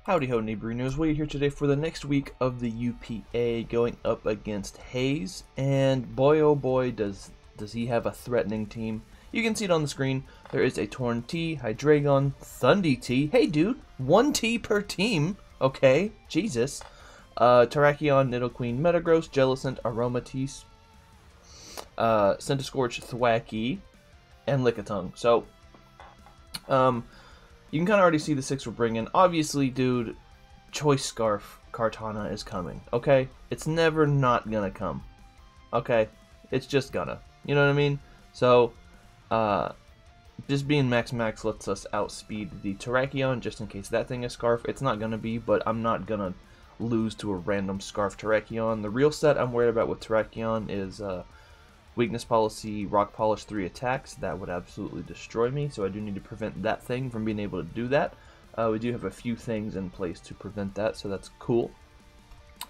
Howdy ho, neighboring we're here today for the next week of the UPA going up against Hayes, and boy oh boy does he have a threatening team. You can see it on the screen. There is a Torn T, Hydreigon, Thundy T. Hey dude, 1 T per team, okay, Jesus. Terrakion, Nidoqueen, Metagross, Jellicent, Aromatisse, Centiskorch, Thwackey, and Lickitung. So, you can kind of already see the 6 we're bringing. Obviously, dude, Choice Scarf Kartana is coming, okay? It's never not gonna come, okay? It's just gonna. You know what I mean? So, just being max lets us outspeed the Terrakion, just in case that thing is Scarf. It's not gonna be, but I'm not gonna lose to a random Scarf Terrakion. The real set I'm worried about with Terrakion is, Weakness Policy, Rock Polish 3 attacks. That would absolutely destroy me, so I do need to prevent that thing from being able to do that. We do have a few things in place to prevent that, so that's cool.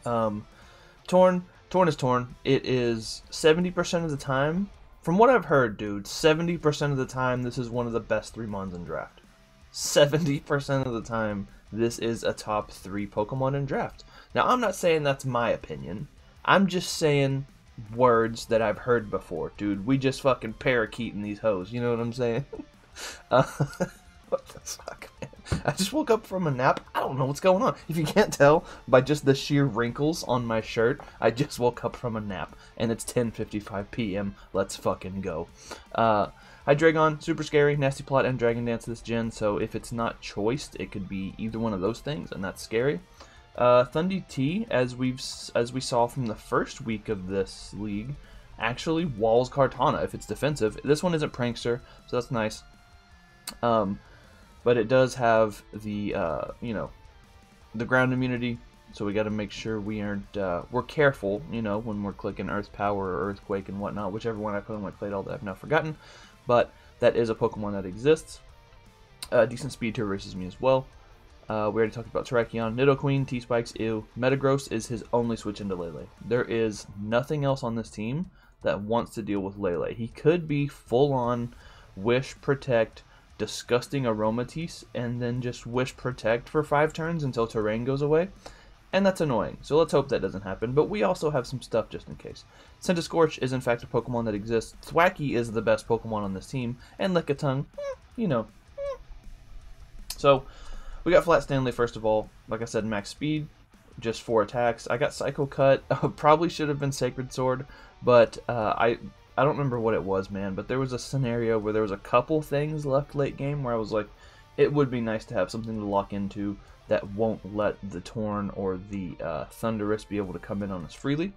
Torn is Torn. It is 70% of the time, from what I've heard, dude, 70% of the time this is one of the best 3 Mons in draft. 70% of the time this is a top 3 Pokemon in draft. Now, I'm not saying that's my opinion. I'm just saying words that I've heard before, dude. We just fucking parakeeting these hoes, you know what I'm saying? What the fuck, man? I just woke up from a nap. I don't know what's going on. If you can't tell by just the sheer wrinkles on my shirt, I just woke up from a nap, and it's 10:55 p.m. Let's fucking go. Hydreigon, super scary, Nasty Plot, and Dragon Dance this gen, so if it's not choiced, it could be either one of those things, and that's scary. Thundy T, as we saw from the first week of this league, actually walls Kartana if it's defensive. This one isn't Prankster, so that's nice. But it does have the you know, the ground immunity, so we got to make sure we aren't we're careful, you know, when we're clicking Earth Power or Earthquake and whatnot, whichever one I put on my plate, all that I've now forgotten. But that is a Pokemon that exists. Decent speed tier versus me as well. We already talked about Terrakion, Nidoqueen, T-Spikes, ew. Metagross is his only switch into Lele. There is nothing else on this team that wants to deal with Lele. He could be full-on Wish, Protect, disgusting Aromatisse, and then just Wish, Protect for 5 turns until Terrain goes away. And that's annoying, so let's hope that doesn't happen. But we also have some stuff just in case. Centiskorch is in fact a Pokemon that exists. Thwackey is the best Pokemon on this team. And Lickitung, you know. So, we got Flat Stanley first of all. Like I said, max speed, just 4 attacks. I got Psycho Cut. Probably should have been Sacred Sword, but I don't remember what it was, man. But there was a scenario where there was a couple things left late game where I was like, it would be nice to have something to lock into that won't let the Torn or the Thundurus be able to come in on us freely.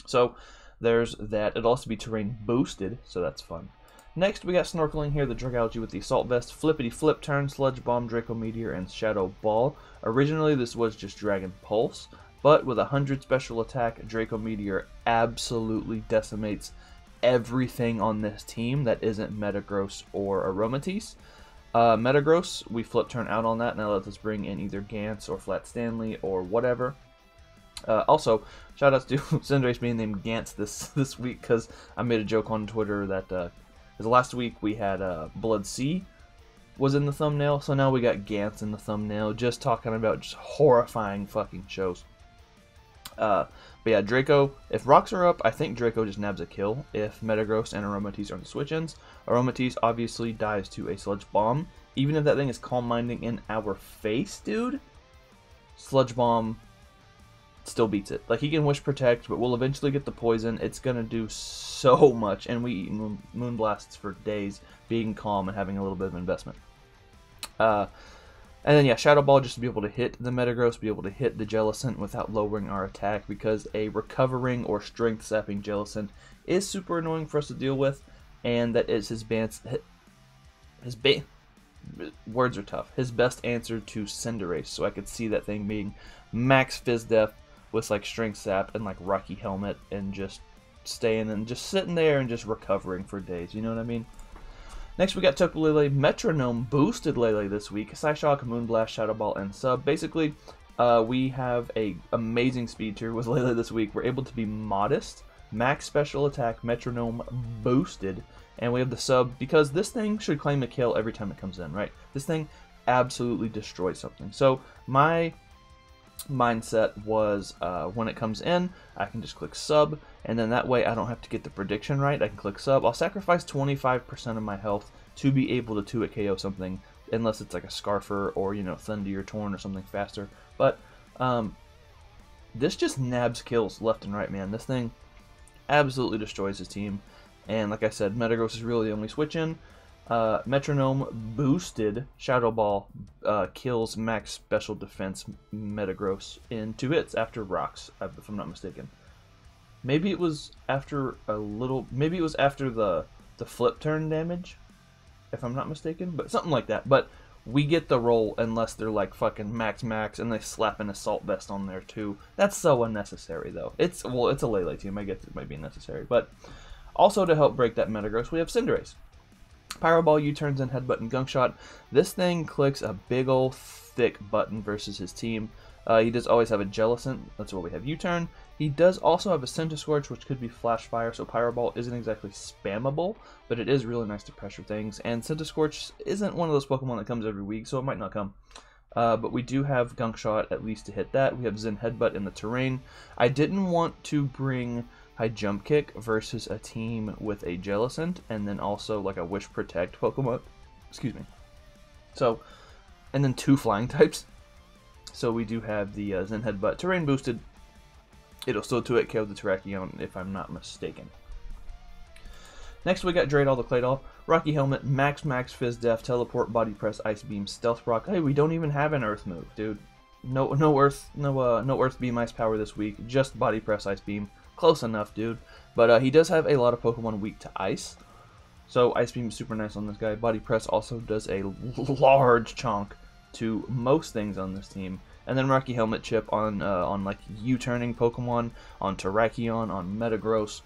So there's that. It'll also be terrain boosted, so that's fun. Next, we got Snorkeling here, the Dragalge with the Assault Vest, Flippity Flip Turn, Sludge Bomb, Draco Meteor, and Shadow Ball. Originally, this was just Dragon Pulse, but with 100 special attack, Draco Meteor absolutely decimates everything on this team that isn't Metagross or Aromatisse. Metagross, we Flip Turn out on that, now let us bring in either Gantz or Flat Stanley or whatever. Also, shoutouts to Cinderace being named Gantz this week, because I made a joke on Twitter that because last week we had Blood Sea was in the thumbnail, so now we got Gantz in the thumbnail, just talking about just horrifying fucking shows. But yeah, Draco, if rocks are up, I think Draco just nabs a kill if Metagross and Aromatisse are on the switch-ins. Aromatisse obviously dies to a Sludge Bomb. Even if that thing is Calm Minding in our face, dude, Sludge Bomb still beats it. Like, he can Wish Protect, but we'll eventually get the poison. It's gonna do so much, and we eat Moonblasts for days, being calm and having a little bit of investment. And then yeah, Shadow Ball just to be able to hit the Metagross, be able to hit the Jellicent without lowering our attack, because a recovering or strength sapping Jellicent is super annoying for us to deal with, and that is words are tough. His best answer to Cinderace, so I could see that thing being max Fizz Def with like Strength Sap and like Rocky Helmet and just staying and just sitting there and just recovering for days, you know what I mean? Next we got Tapu Lele, Metronome boosted Lele this week, Psyshock, Moonblast, Shadow Ball, and Sub. Basically, we have a amazing speed tier with Lele this week. We're able to be modest, max special attack, Metronome boosted, and we have the Sub because this thing should claim a kill every time it comes in, right? This thing absolutely destroy something. So my mindset was when it comes in, I can just click sub, and then that way I don't have to get the prediction right. I can click sub. I'll sacrifice 25% of my health to be able to 2-hit KO something, unless it's like a Scarfer or, you know, Thundy or Torn or something faster. But this just nabs kills left and right, man. This thing absolutely destroys his team. And like I said, Metagross is really the only switch in. Metronome boosted Shadow Ball kills max special defense Metagross in 2 hits after rocks, if I'm not mistaken. Maybe it was after maybe it was after the flip turn damage, if I'm not mistaken, but something like that. But we get the roll unless they're like fucking max and they slap an assault vest on there too. That's so unnecessary though. It's a Lele team. I guess it might be necessary, but also to help break that Metagross, we have Cinderace. Pyro Ball, U-turns, and Headbutt and Gunk Shot. This thing clicks a big ol' thick button versus his team. He does always have a Jellicent. That's what we have U-turn. He does also have a Centiskorch, which could be Flash Fire, so Pyro Ball isn't exactly spammable, but it is really nice to pressure things. And Centiskorch isn't one of those Pokemon that comes every week, so it might not come. But we do have Gunk Shot at least to hit that. We have Zen Headbutt in the terrain. I didn't want to bring High Jump Kick versus a team with a Jellicent, and then also like a Wish Protect Pokemon. Excuse me. So, and then 2 flying types. So we do have the Zen Headbutt terrain boosted. It'll still 2-hit KO the Terrakion if I'm not mistaken. Next we got Dreidel the Claydol, Rocky Helmet, Max Fizz Def, Teleport, Body Press, Ice Beam, Stealth Rock. Hey, we don't even have an Earth move, dude. No Earth Beam Ice power this week. Just Body Press, Ice Beam. Close enough, dude. But he does have a lot of Pokemon weak to Ice. So Ice Beam is super nice on this guy. Body Press also does a large chunk to most things on this team. And then Rocky Helmet chip on like U-turning Pokemon, on Terrakion, on Metagross.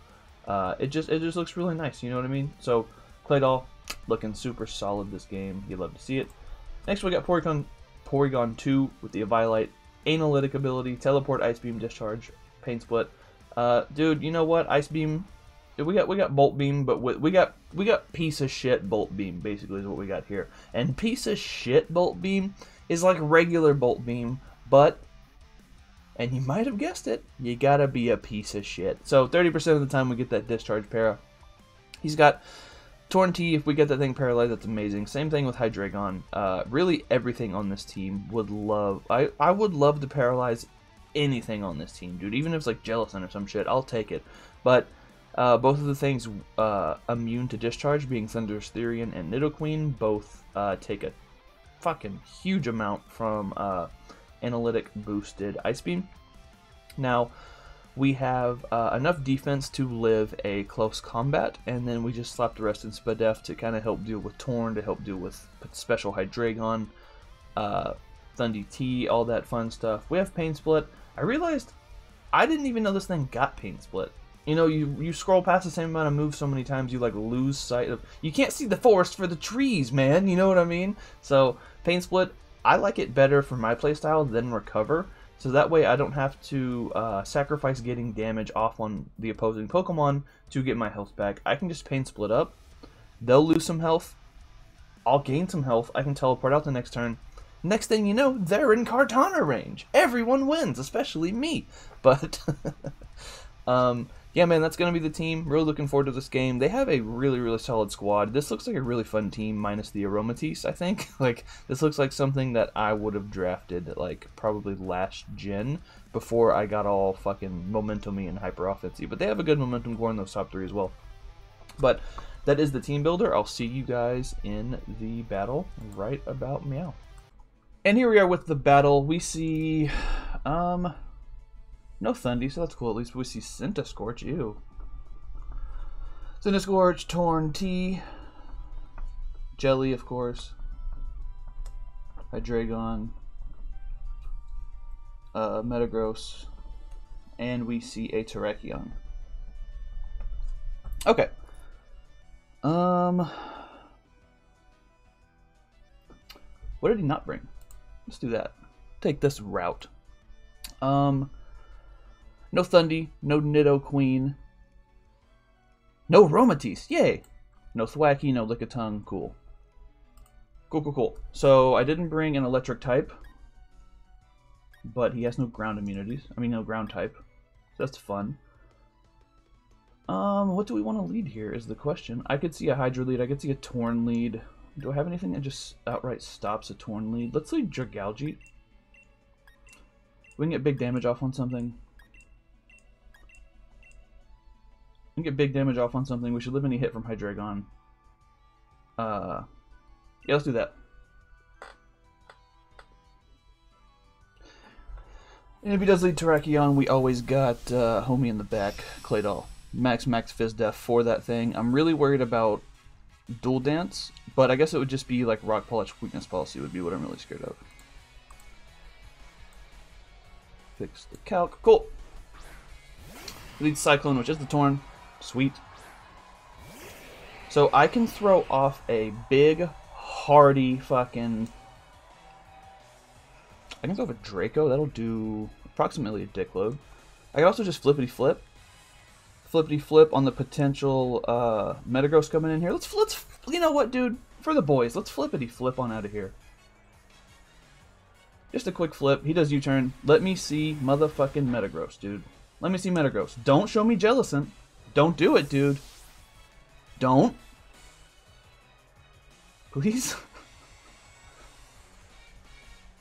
It just looks really nice, you know what I mean? So Claydol looking super solid this game. You love to see it. Next we got Porygon 2 with the Eviolite, Analytic ability, Teleport, Ice Beam, Discharge, Pain Split. Dude, you know what? Ice Beam. We got Bolt Beam, but we got piece of shit Bolt Beam. Basically, is what we got here. And piece of shit Bolt Beam is like regular Bolt Beam, but, and you might have guessed it, you gotta be a piece of shit. So 30% of the time we get that Discharge para. He's got Torn T. If we get that thing paralyzed, that's amazing. Same thing with Hydreigon. Really, everything on this team would love. I would love to paralyze anything on this team, dude. Even if it's like Jellicent or some shit, I'll take it. But both of the things immune to Discharge, being Thunderous Therian and Nidoqueen, both take a fucking huge amount from Analytic boosted Ice Beam. Now, we have enough defense to live a close combat, and then we just slap the rest in Spadef to kind of help deal with Torn, to help deal with Special Hydreigon, Thundy T, all that fun stuff. We have Pain Split. I realized I didn't even know this thing got Pain Split. You know, you scroll past the same amount of moves so many times, you like lose sight of... You can't see the forest for the trees, man, you know what I mean? So, Pain Split, I like it better for my playstyle than Recover. So that way I don't have to sacrifice getting damage off on the opposing Pokemon to get my health back. I can just Pain Split up. They'll lose some health. I'll gain some health. I can teleport out the next turn. Next thing you know, they're in Kartana range. Everyone wins, especially me. But, yeah, man, that's going to be the team. Really looking forward to this game. They have a really, really solid squad. This looks like a really fun team, minus the Aromatisse, I think. Like, this looks like something that I would have drafted, like, probably last gen, before I got all fucking momentum-y and hyper-offensive. But they have a good momentum core in those top 3 as well. But that is the team builder. I'll see you guys in the battle right about meow. And here we are with the battle. We see, no Thundy, so that's cool. At least we see Centiskorch. Ew. Centiskorch, Torn T, Jelly, of course, Hydreigon, Metagross, and we see a Terrakion. Okay. What did he not bring? Let's do that. Take this route. No Thundy, no Nidoqueen, no Aromatisse, yay! No Thwacky, no Lickitung, cool. Cool, cool, cool. So I didn't bring an electric type, but he has no ground immunities. I mean, no ground type. So that's fun. What do we want to lead here is the question. I could see a Hydra lead. I could see a Torn lead. Do I have anything that just outright stops a Torn lead? Let's lead Dragalge. We can get big damage off on something. We can get big damage off on something. We should live any hit from Hydreigon. Yeah, let's do that. And if he does lead Terrakion, we always got homie in the back, Claydol. Max Fizz-Def for that thing. I'm really worried about Dual Dance, but I guess it would just be like Rock Polish Weakness Policy would be what I'm really scared of. Fix the calc. Cool. Lead Cyclone, which is the Torn. Sweet. So I can throw off a big, hardy fucking... I can throw off a Draco. That'll do approximately a dick load. I can also just flippity flip. Flippity flip on the potential Metagross coming in here. Let's you know what, dude? For the boys, let's flippity flip on out of here. Just a quick flip. He does U-turn. Let me see motherfucking Metagross, dude. Let me see Metagross. Don't show me Jellicent. Don't do it, dude. Don't. Please.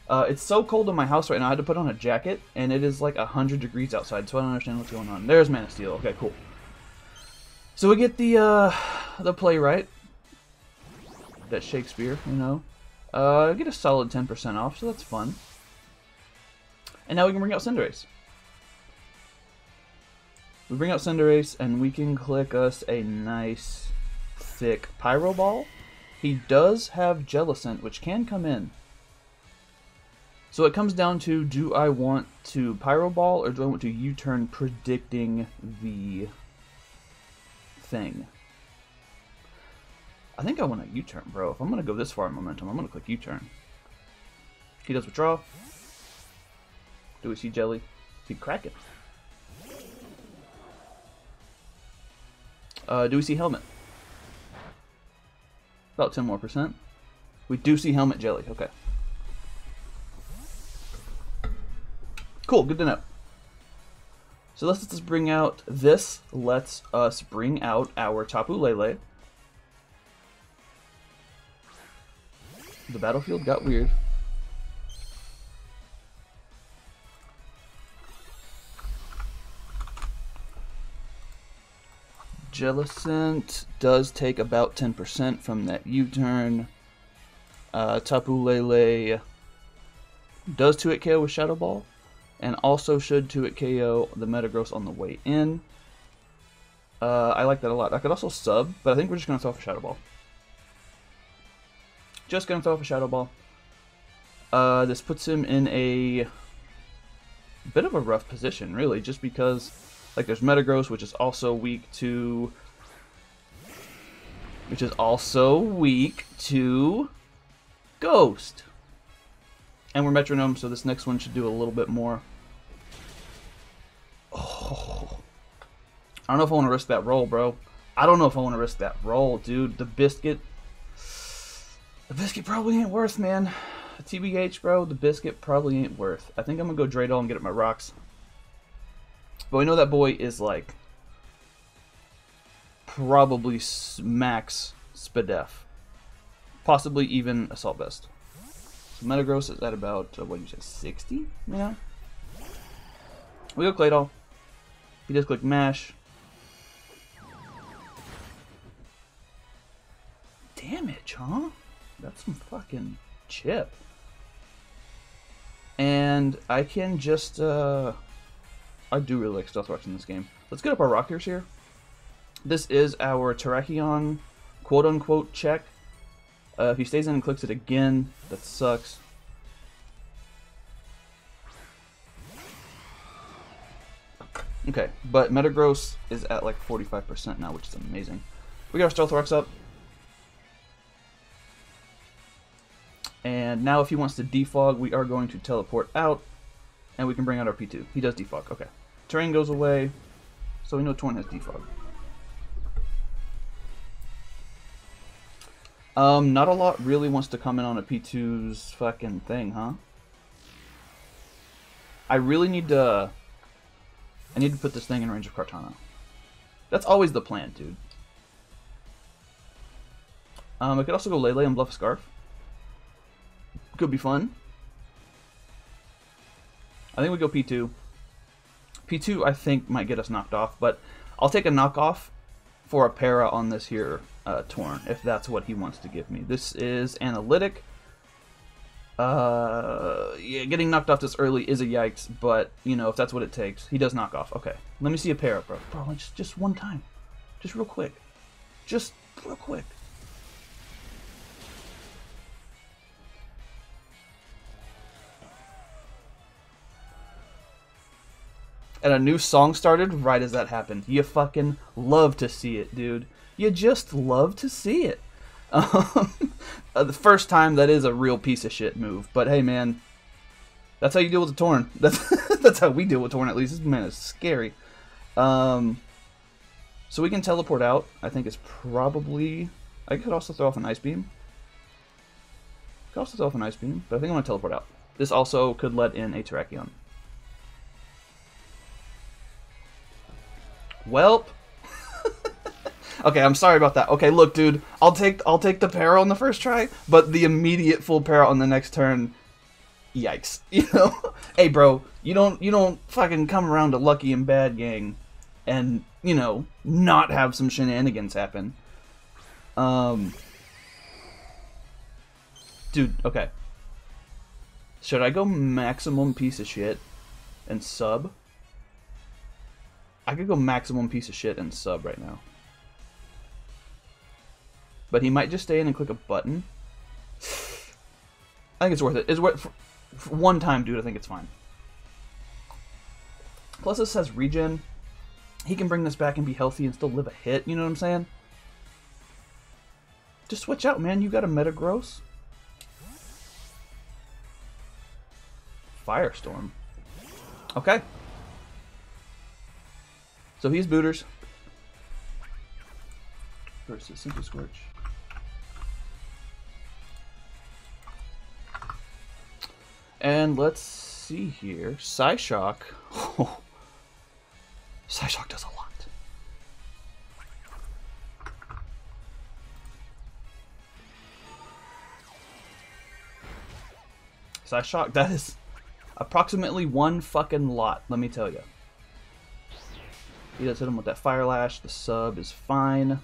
It's so cold in my house right now. I had to put on a jacket, and it is like 100 degrees outside, so I don't understand what's going on. There's Mana Steel. Okay, cool. So we get the playwright. That Shakespeare, you know. Get a solid 10% off, so that's fun. And now we can bring out Cinderace. We bring out Cinderace, and we can click us a nice, thick Pyro Ball. He does have Jellicent, which can come in. So it comes down to, do I want to Pyro Ball, or do I want to U-turn predicting the thing? I think I want to U-turn, bro. If I'm going to go this far in momentum, I'm going to click U-turn. He does withdraw. Do we see Jelly? See Kraken. Do we see Helmet? About 10 more %. We do see Helmet Jelly. Okay. Cool. Good to know. So let's just bring out this. Lets us bring out our Tapu Lele. The battlefield got weird. Jellicent does take about 10% from that U-turn. Tapu Lele does 2-hit KO with Shadow Ball, and also should 2-hit KO the Metagross on the way in. I like that a lot. I could also sub, but I think we're just going to throw off a Shadow Ball. Just going to throw off a Shadow Ball. This puts him in a bit of a rough position, really, just because... Like, there's Metagross, which is also weak to... Ghost. And we're Metronome, so this next one should do a little bit more. Oh. I don't know if I want to risk that roll, bro. I don't know if I want to risk that roll, dude. The biscuit probably ain't worth, man. TBH, bro, the biscuit probably ain't worth. I think I'm going to go Dreidel and get up my rocks. But we know that boy is like probably max Spadef. Possibly even Assault Vest. So Metagross is at about, what did you say, 60? Yeah. We go Claydol. He does click Mash. Damage, huh? That's some fucking chip. And I can just, I do really like Stealth Rocks in this game. Let's get up our Rockers here. This is our Terrakion quote-unquote check. If he stays in and clicks it again, that sucks. Okay, but Metagross is at like 45% now, which is amazing. We got our Stealth Rocks up. And now if he wants to defog, we are going to teleport out. And we can bring out our P2. He does defog, okay. Terrain goes away, so we know Torn has defog. Not a lot really wants to come in on a P2's fucking thing, huh? I really need to... I need to put this thing in range of Kartana. That's always the plan, dude. I could also go Lele and bluff a Scarf. Could be fun. I think we go P2. P2, I think, might get us knocked off, but I'll take a knockoff for a para on this here Torn, if that's what he wants to give me. This is Analytic. Yeah, getting knocked off this early is a yikes, but, you know, if that's what it takes, he does knock off. Okay, let me see a para, bro. Bro, just one time. Just real quick. Just real quick. And a new song started right as that happened. You fucking love to see it, dude. You just love to see it. The first time, that is a real piece of shit move. But hey, man, that's how you deal with the Torn. That's how we deal with Torn, at least. This man is scary. So we can teleport out. I think it's probably... I could also throw off an Ice Beam. Could also throw off an Ice Beam, but I think I'm going to teleport out. This also could let in a Terrakion. Welp. Okay, I'm sorry about that. Okay, look, dude, I'll take the para on the first try, but the immediate full para on the next turn, yikes. You know, hey, bro, you don't fucking come around to Lucky and Bad Gang, and you know not have some shenanigans happen. Dude, okay. Should I go maximum piece of shit and sub? I could go maximum piece of shit and sub right now. But he might just stay in and click a button. I think it's worth it. It's worth for one time, dude. I think it's fine. Plus, this has regen. He can bring this back and be healthy and still live a hit. You know what I'm saying? Just switch out, man. You got a Metagross. Firestorm. Okay. So he's Booters versus Super Scorch. And let's see here. Psyshock. Oh. Psyshock does a lot. Psyshock, that is approximately one fucking lot, let me tell you. He does hit him with that Fire Lash. The sub is fine.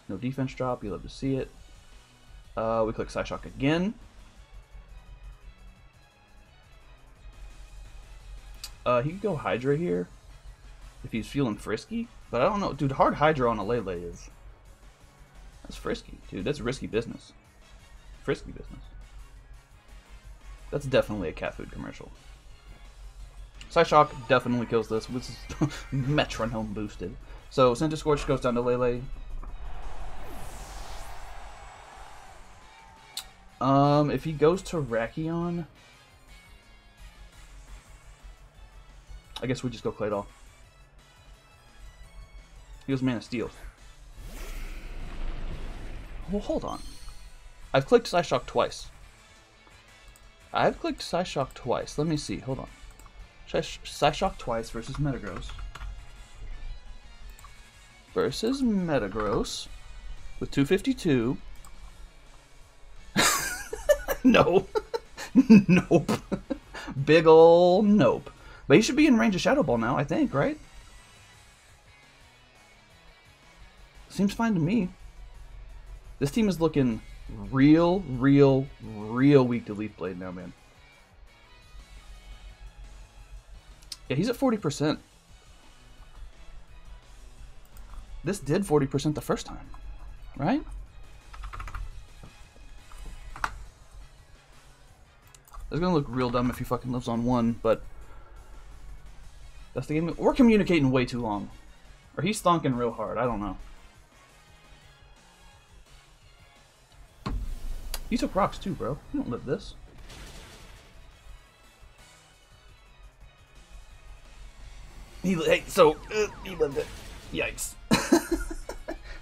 No defense drop. You love to see it. We click Psyshock again. He could go Hydra here if he's feeling frisky. But I don't know. Dude, hard Hydra on a Lele is... That's frisky, dude. That's risky business. Frisky business. That's definitely a cat food commercial. Psyshock definitely kills this. This is Metronome boosted. So Center Scorch goes down to Lele. If he goes to Rakion, I guess we just go Claydol. He goes Mana Steel. Well, hold on. I've clicked Psyshock twice. I've clicked Psyshock twice. Let me see. Hold on. Psyshock twice versus Metagross. Versus Metagross with 252. No. Nope. Big ol' nope. But he should be in range of Shadow Ball now, I think, right? Seems fine to me. This team is looking real weak to Leaf Blade now, man. Yeah, he's at 40%. This did 40% the first time, right? It's gonna look real dumb if he fucking lives on one, but that's the game. We're communicating way too long. Or he's thonking real hard, I don't know. You took rocks too, bro. You don't live this. He lived it. Yikes.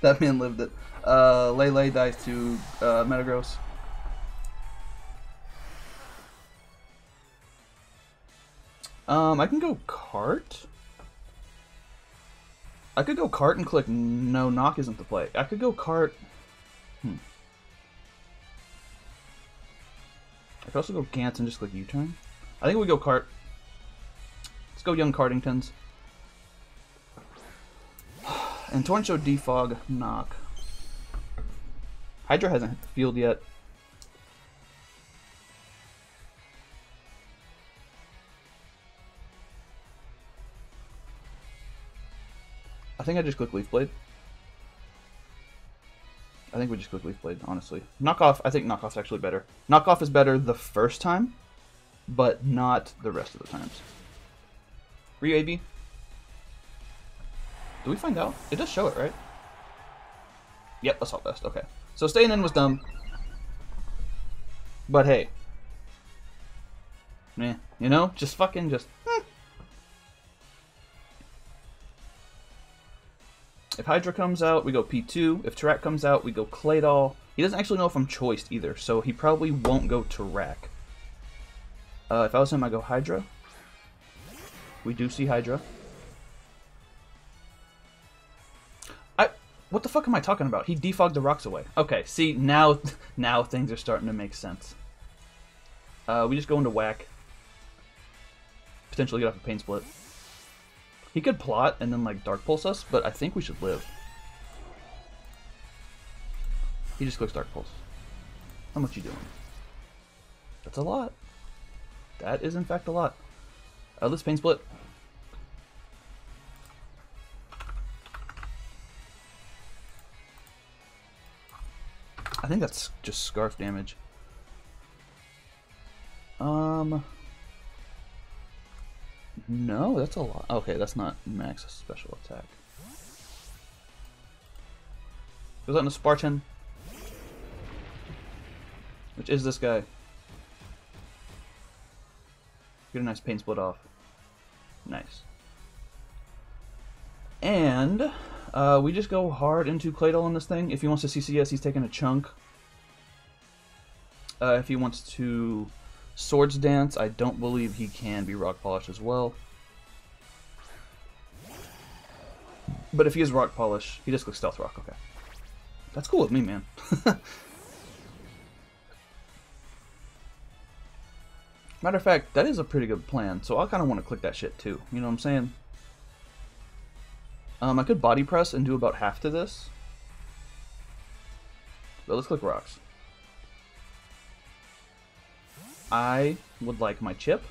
That man lived it. Lele dies to Metagross. I can go cart. I could go cart and click no, knock isn't the play. I could go cart. I could also go Gantz and just click U-turn. I think we go cart. Let's go young Cardingtons. And Torncho, Defog, knock. Hydra hasn't hit the field yet. I think I just click Leaf Blade. I think we just click Leaf Blade, honestly. Knockoff, I think Knockoff's actually better. Knockoff is better the first time, but not the rest of the times. Ryu AB? Do we find out? It does show it, right? Yep, Assault Vest, okay. So staying in was dumb. But hey. Meh, you know? Just fucking just... If Hydra comes out, we go P2. If Tarak comes out, we go Claydol. He doesn't actually know if I'm choiced either, so he probably won't go Tarak. If I was him, I go Hydra. We do see Hydra. What the fuck am I talking about? He defogged the rocks away. Okay, see, now things are starting to make sense. We just go into Whack. Potentially get off a Pain Split. He could plot and then like Dark Pulse us, but I think we should live. He just clicks Dark Pulse. How much you doing? That's a lot. That is in fact a lot. Let's Pain Split. I think that's just Scarf damage. No, that's a lot. Okay, that's not max special attack. Goes out into Spartan. Which is this guy. Get a nice Pain Split off. Nice. And we just go hard into Claydol on this thing. If he wants to CCS, he's taking a chunk. If he wants to Swords Dance, I don't believe he can be Rock Polish as well. But if he is Rock Polish, he just clicks Stealth Rock. Okay. That's cool with me, man. Matter of fact, that is a pretty good plan, so I kind of want to click that shit too. You know what I'm saying? I could Body Press and do about half to this. But let's click Rocks. I would like my chip.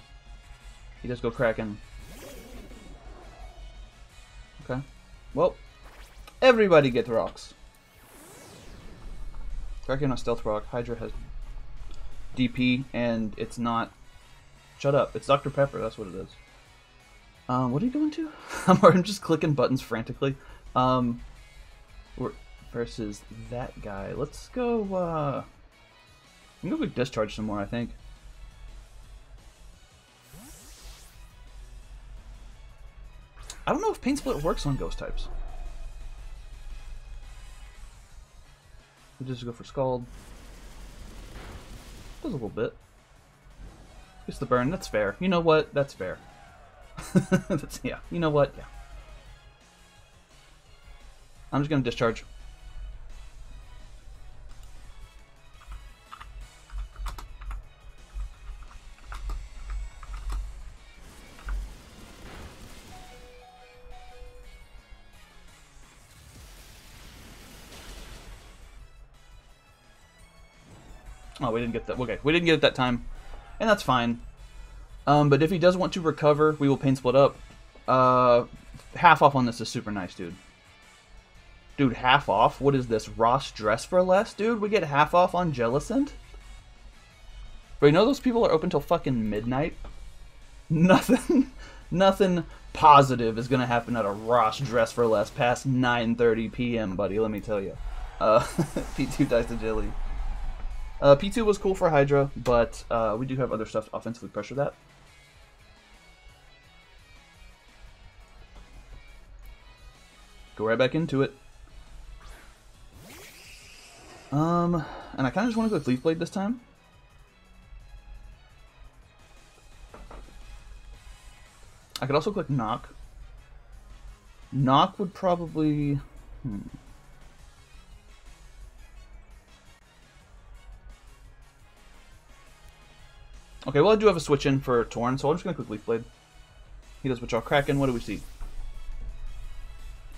He does go Kraken. Okay. Well, everybody gets rocks. Kraken on Stealth Rock. Hydra has DP, and it's not... Shut up. It's Dr. Pepper. That's what it is. What are you going to? I'm just clicking buttons frantically. Versus that guy. Let's go... I'm going to go Discharge some more, I think. I don't know if Pain Split works on ghost types. We just go for Scald. Does a little bit. Gets the burn. That's fair. You know what? That's fair. Yeah. You know what? Yeah. I'm just gonna discharge. Oh, we didn't get that. Okay, we didn't get it that time, and that's fine. But if he does want to recover, we will Pain Split up. Half off on this is super nice, dude. Dude, half off? What is this? Ross Dress for less, dude? We get half off on Jellicent? Bro, you know those people are open till fucking midnight? Nothing positive is gonna happen at a Ross Dress for less past 9:30 p.m., buddy, let me tell you. P2 dies to Jilly. P2 was cool for Hydra, but we do have other stuff to offensively pressure that. Go right back into it. And I kind of just want to click Leaf Blade this time. I could also click Knock. Knock would probably... Okay, well I do have a switch in for Torn, so I'm just going to click Leaf Blade. He does withdraw Kraken. What do we see?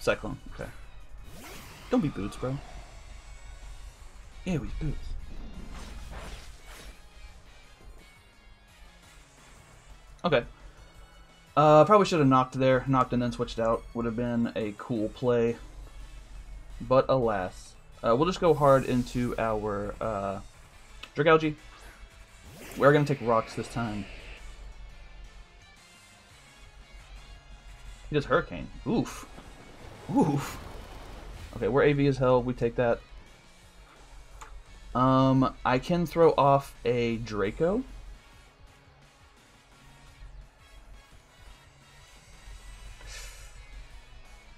Cyclone. Okay. Don't be boots, bro. Yeah, we boots. Okay. Probably should have knocked there. Knocked and then switched out. Would have been a cool play. But alas. We'll just go hard into our Dragalge. We're going to take rocks this time. He does Hurricane. Oof. Oof. Okay, we're AV as hell. We take that. I can throw off a Draco.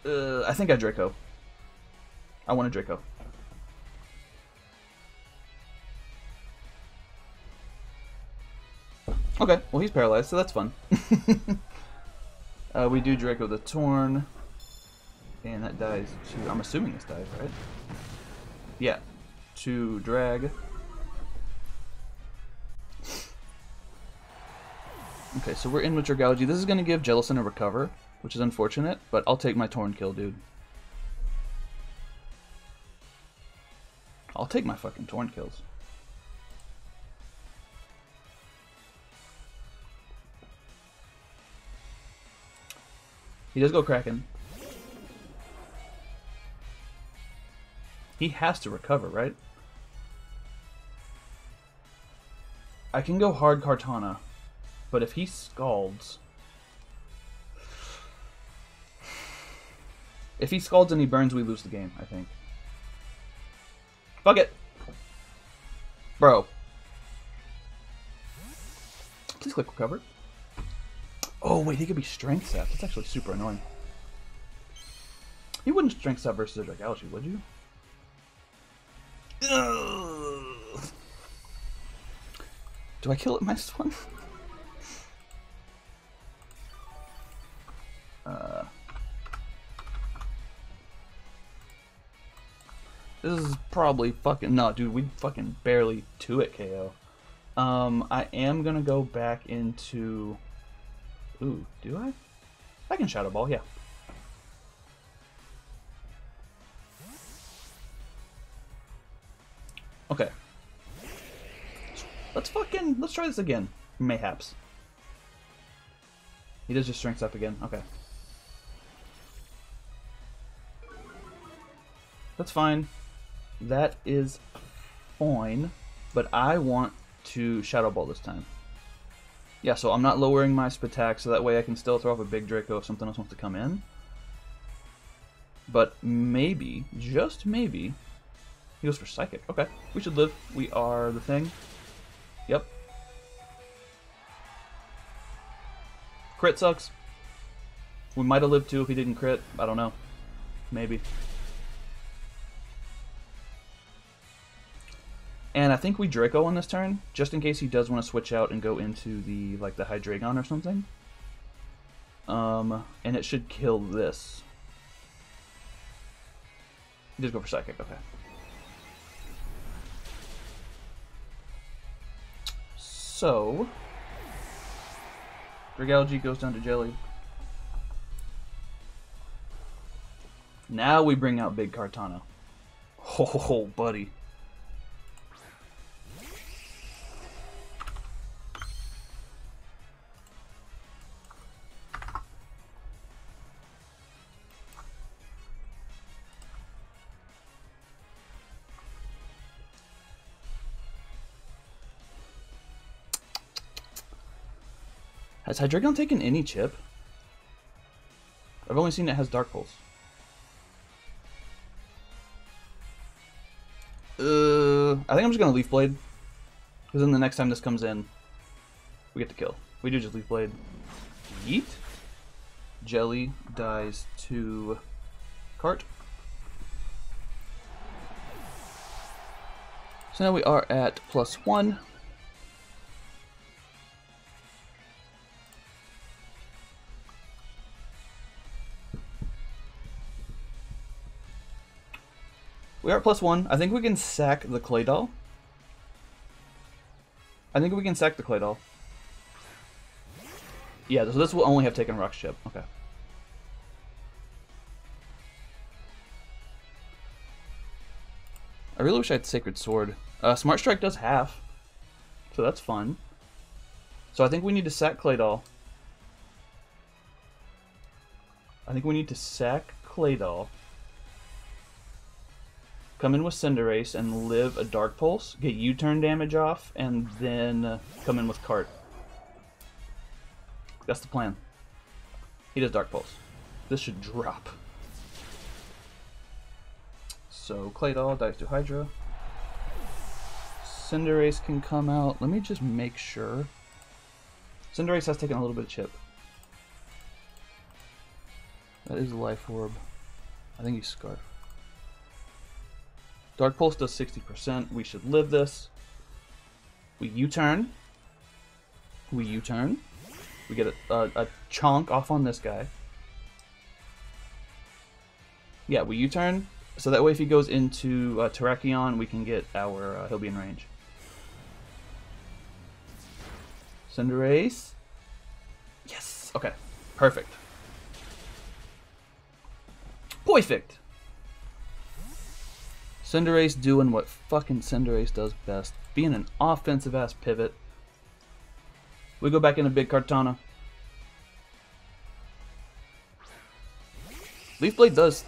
I think I Draco. I want a Draco. Okay, well he's paralyzed, so that's fun. We do Draco the Torn. And that dies to... I'm assuming this dies, right? Yeah. To drag. Okay, so we're in with Dragalge. This is going to give Jellison a recover, which is unfortunate, but I'll take my Torn kill, dude. I'll take my fucking Torn kills. He does go Kraken. He has to recover, right? I can go hard Kartana, but if he scalds... If he scalds and he burns, we lose the game, I think. Fuck it! Bro. Please click recover. Oh, wait, he could be strength sap. That's actually super annoying. You wouldn't strength sap versus a Dragalge, would you? Ugh. Do I kill it my one? This is probably fucking... No, dude, we fucking barely 2-it KO. I am gonna go back into... Ooh, do I? I can Shadow Ball, yeah. Okay. Let's try this again. Mayhaps. He does just strengths up again. Okay. That's fine. That is fine. But I want to Shadow Ball this time. Yeah, so I'm not lowering my Spatak, so that way I can still throw off a big Draco if something else wants to come in. But maybe, just maybe, he goes for Psychic. Okay, we should live. We are the thing. Yep. Crit sucks. We might have lived too if he didn't crit. I don't know. Maybe. And I think we Draco on this turn, just in case he does want to switch out and go into the, like, the Hydreigon or something. And it should kill this. He does go for Psychic, okay. So, Dragalge goes down to Jelly. Now we bring out Big Kartana. Oh, buddy. Has Hydreigon taken any chip? I've only seen it has Dark Pulse. I think I'm just gonna Leaf Blade, because then the next time this comes in, we get to kill. We do just Leaf Blade. Yeet. Jelly dies to Cart. So now we are at +1. We are at +1. I think we can sack the clay doll. Yeah, so this will only have taken Rock's chip. Okay. I really wish I had Sacred Sword. Smart Strike does half, so that's fun. So I think we need to sack clay doll. Come in with Cinderace and live a Dark Pulse, get U-turn damage off, and then come in with Cart. That's the plan. He does Dark Pulse. This should drop. So Clay Doll dies to Hydra. Cinderace can come out. Let me just make sure. Cinderace has taken a little bit of chip. That is a Life Orb. I think he's Scarf. Dark Pulse does 60%. We should live this. We U-turn. We get a chonk off on this guy. Yeah, we U-turn. So that way if he goes into Terrakion, we can get our... he'll be in range. Cinderace. Yes! Okay. Perfect. Perfect! Cinderace doing what fucking Cinderace does best. Being an offensive-ass pivot. We go back into Big Kartana. Leaf Blade does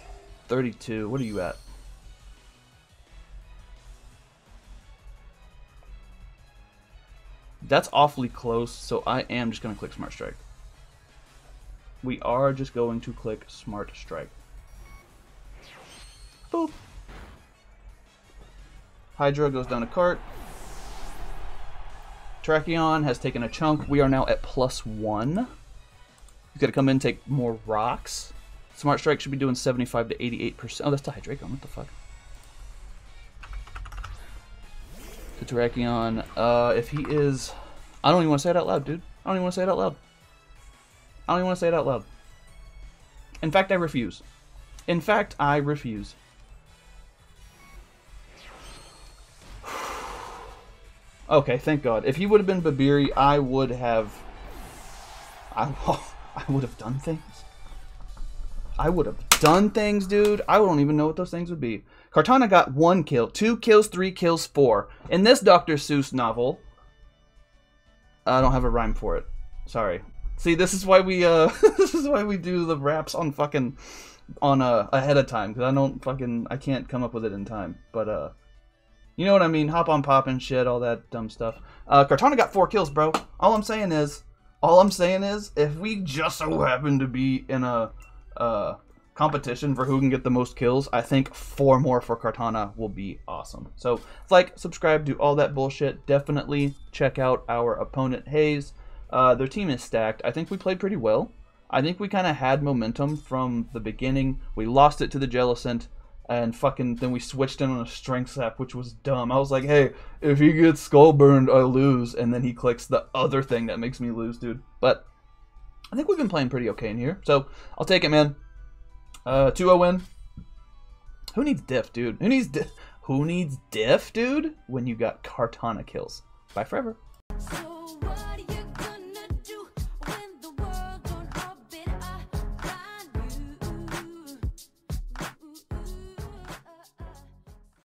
32. What are you at? That's awfully close, so I am just going to click Smart Strike. We are just going to click Smart Strike. Boop. Hydra goes down a cart. Terrakion has taken a chunk. We are now at +1. He's got to come in and take more rocks. Smart Strike should be doing 75 to 88%. Oh, that's the Hydreigon. What the fuck? To Terrakion. If he is... I don't even want to say it out loud, dude. I don't even want to say it out loud. In fact, I refuse. Okay, thank God. If he would have been Babiri, I would have done things. Dude. I don't even know what those things would be. Kartana got 1 kill, 2 kills, 3 kills, 4. In this Dr. Seuss novel, I don't have a rhyme for it. Sorry. See, this is why we do the raps on fucking ahead of time, because I can't come up with it in time. But you know what I mean? Hop on pop and shit, all that dumb stuff. Kartana got 4 kills, bro. All I'm saying is, if we just so happen to be in a competition for who can get the most kills, I think 4 more for Kartana will be awesome. So, like, subscribe, do all that bullshit. Definitely check out our opponent, Hayes. Their team is stacked. I think we played pretty well. I think we kind of had momentum from the beginning. We lost it to the Jellicent. And then we switched in on a strength sap, which was dumb. I was like, hey, if he gets skull burned, I lose. And then he clicks the other thing that makes me lose, dude. But I think we've been playing pretty okay in here. So I'll take it, man. 2-0 win. Who needs diff, dude? Who needs diff, dude? When you got Kartana kills. Bye forever.